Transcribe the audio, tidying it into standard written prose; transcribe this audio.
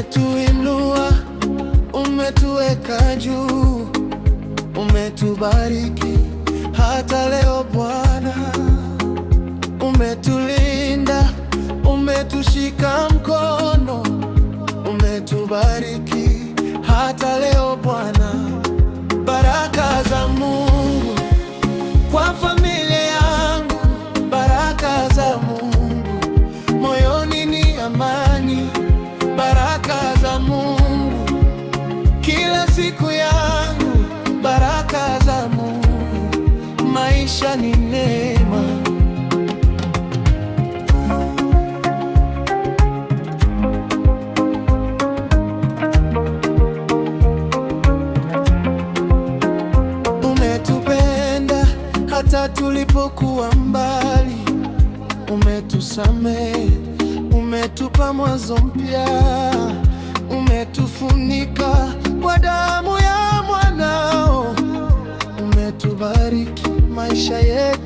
Umetuinua, umetuweka juu, umetubariki hata leo Bwana. Umetulinda, umetushika mkono, umetubariki hata leo Bwana. Baraka za Mungu kwa familia yangu, baraka za Mungu moyoni ni amani, baraka za Mungu kila siku yangu, baraka za Mungu maisha ni neema. Umetupenda hata tulipokuwa mbali, umetusamehe, umetupa mwanzo mpya, umetufunika kwa damu ya mwanao, umetubariki maisha yetu